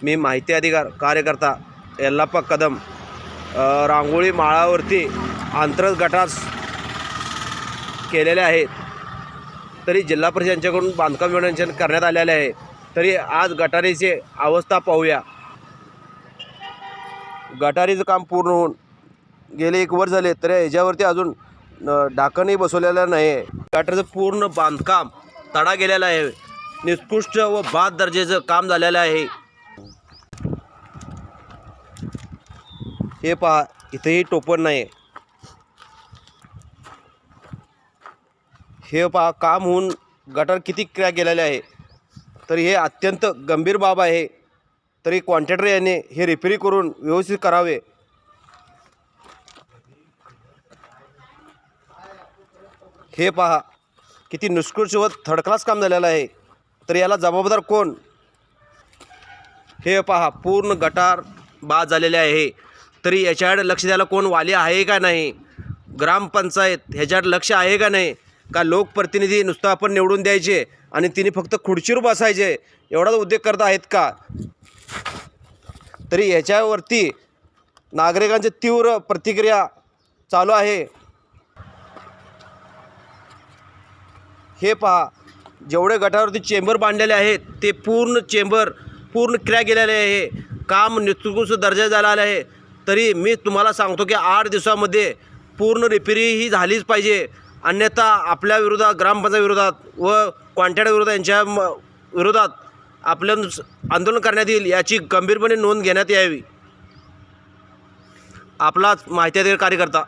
मी माहिती अधिकार कार्यकर्ता यल्लाप्पा कदम रांगोळी माळावरती अंतर्गत गटार केलेले आहेत, तरी जिल्हा परिषद यांच्याकडून बांधकाम विभागाने करण्यात आलेले आहे। तरी आज गटारीची अवस्था पाहूया। गटारीचं काम पूर्ण होऊन गेले 1 वर्ष झाले, तरी ह्याच्यावरती अजून ढाकणही बसवलेलं नाही आहे। गटारचं पूर्ण बांधकाम तडा गेलेला आहे, निकृष्ट व बाद दर्जाचं काम झालेलं आहे। हे पहा, इथेही टोपण नाही। हे पहा, काम होऊन गटार किती क्रॅक गेलेले आहे, तरी हे अत्यंत गंभीर बाब आहे। तरी कॉन्ट्रॅक्टर याने हे रिपेरी करून व्यवस्थित करावे। हे पहा, किती निष्कृष्ट व थर्ड क्लास काम झालेलं आहे, तर याला जबाबदार कोण? हे पहा, पूर्ण गटार बाद झालेले आहे, तरी याच्याकडे लक्ष द्यायला कोण वाली आहे का नाही? ग्रामपंचायत ह्याच्याकडे लक्ष आहे का नाही? का लोकप्रतिनिधी नुसतं आपण निवडून द्यायचे आणि तिने फक्त खुर्चीवर बसायचे एवढाच उद्योग करत आहेत का? तरी ह्याच्यावरती नागरिकांची तीव्र प्रतिक्रिया चालू आहे। हे पहा, जेवढे गटारावरती चेंबर बांधलेले आहेत ते पूर्ण चेंबर पूर्ण क्रॅक गेलेले आहे, काम निकृष्ट दर्जा झाला आहे। तरी मी तुम्हाला सांगतो की 8 दिवसामध्ये पूर्ण रिपेरी ही झालीच पाहिजे, अन्यथा आपल्या विरोधात, ग्रामपंचायत विरोधात व कॉन्ट्रॅक्टर विरोधात यांच्या विरोधात आपलं आंदोलन करण्यात येईल, याची गंभीरपणे नोंद घेण्यात यावी। आपला माहिती अधिकार कार्यकर्ता